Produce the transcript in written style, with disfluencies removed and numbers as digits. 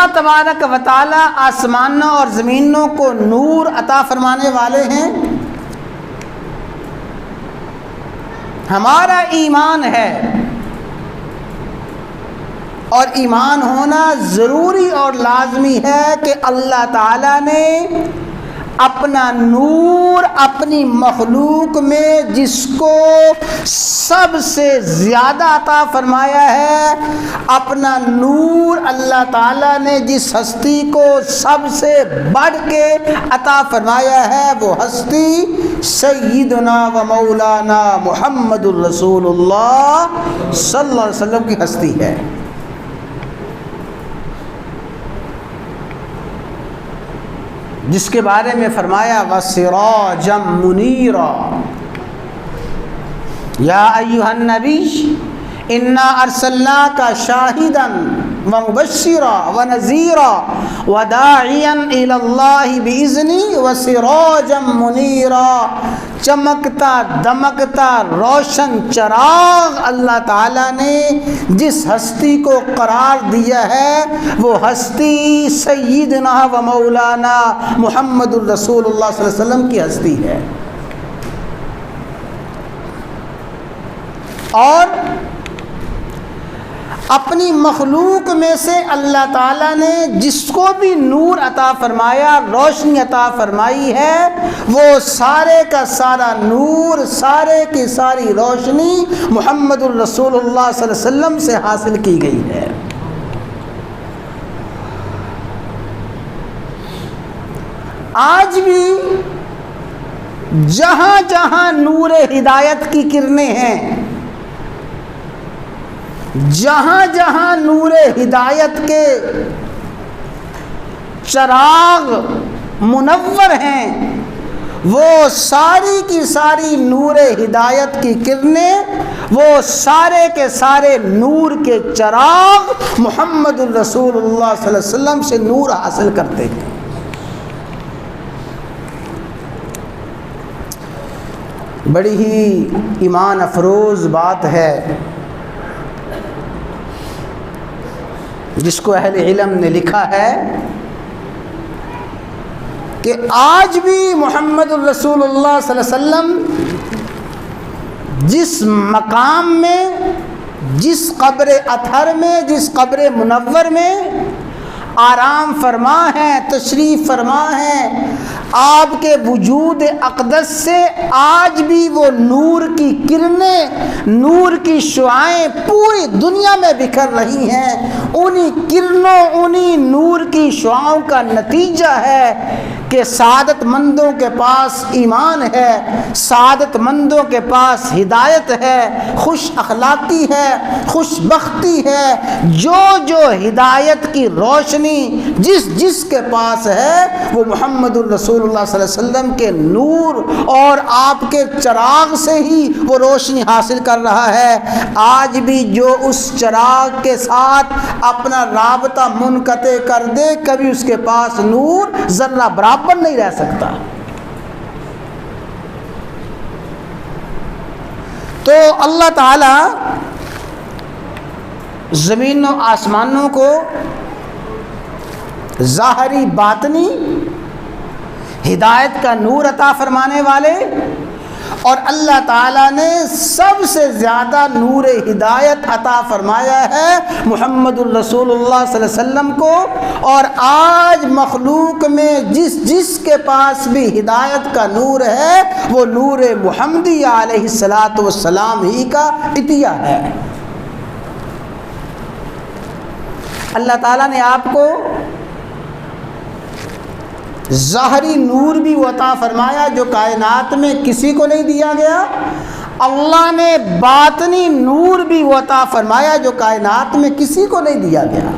اللہ تبارک و تعالی آسمانوں اور زمینوں کو نور عطا فرمانے والے ہیں؟ ہمارا ایمان ہے، اور ایمان ہونا ضروری اور لازمی ہے کہ اللہ تعالیٰ نے اپنا نور اپنی مخلوق میں جس کو سب سے زیادہ عطا فرمایا ہے، اپنا نور اللہ تعالیٰ نے جس ہستی کو سب سے بڑھ کے عطا فرمایا ہے، وہ ہستی سیدنا و مولانا محمد الرسول اللہ صلی اللہ علیہ وسلم کی ہستی ہے۔ جس کے بارے میں فرمایا وَسِرَاجًا مُنِيرًا، یا ایھا النبی انا ارسلناک شاہدا ومبشرا ونذیرا وداعیا الی اللہ باذنی وسراجا منیرا، چمکتا دمکتا روشن چراغ اللہ تعالیٰ نے جس ہستی کو قرار دیا ہے، وہ ہستی سیدنا و مولانا محمد الرسول اللہ صلی اللہ علیہ وسلم کی ہستی ہے۔ اور اپنی مخلوق میں سے اللہ تعالیٰ نے جس کو بھی نور عطا فرمایا، روشنی عطا فرمائی ہے، وہ سارے کا سارا نور، سارے کی ساری روشنی محمد الرسول اللہ صلی اللہ علیہ وسلم سے حاصل کی گئی ہے۔ آج بھی جہاں جہاں نور ہدایت کی کرنیں ہیں، جہاں جہاں نور ہدایت کے چراغ منور ہیں، وہ ساری کی ساری نور ہدایت کی کرنیں، وہ سارے کے سارے نور کے چراغ محمد الرسول اللہ صلی اللہ علیہ وسلم سے نور حاصل کرتے ہیں۔ بڑی ہی ایمان افروز بات ہے جس کو اہل علم نے لکھا ہے کہ آج بھی محمد الرسول اللہ صلی اللہ علیہ وسلم جس مقام میں، جس قبر اطہر میں، جس قبر منور میں آرام فرما ہے، تشریف فرما ہے، آپ کے وجود اقدس سے آج بھی وہ نور کی کرنیں، نور کی شعاعیں پوری دنیا میں بکھر رہی ہیں۔ انہی کرنوں، انہی نور کی شعاعوں کا نتیجہ ہے کہ سعادت مندوں کے پاس ایمان ہے، سعادت مندوں کے پاس ہدایت ہے، خوش اخلاقی ہے، خوش بختی ہے۔ جو جو ہدایت کی روشنی جس جس کے پاس ہے، وہ محمد الرسول اللہ صلی اللہ علیہ وسلم کے نور اور آپ کے چراغ سے ہی وہ روشنی حاصل کر رہا ہے۔ آج بھی جو اس چراغ کے ساتھ اپنا رابطہ منقطع کر دے، کبھی اس کے پاس نور ذرہ برابر نہیں رہ سکتا۔ تو اللہ تعالی زمین و آسمانوں کو ظاہری باطنی ہدایت کا نور عطا فرمانے والے، اور اللہ تعالیٰ نے سب سے زیادہ نور ہدایت عطا فرمایا ہے محمد الرسول اللہ صلی اللہ علیہ وسلم کو۔ اور آج مخلوق میں جس جس کے پاس بھی ہدایت کا نور ہے، وہ نور محمدی علیہ الصلاۃ والسلام ہی کا عطیہ ہے۔ اللہ تعالیٰ نے آپ کو ظاہری نور بھی عطا فرمایا جو کائنات میں کسی کو نہیں دیا گیا، اللہ نے باطنی نور بھی عطا فرمایا جو کائنات میں کسی کو نہیں دیا گیا۔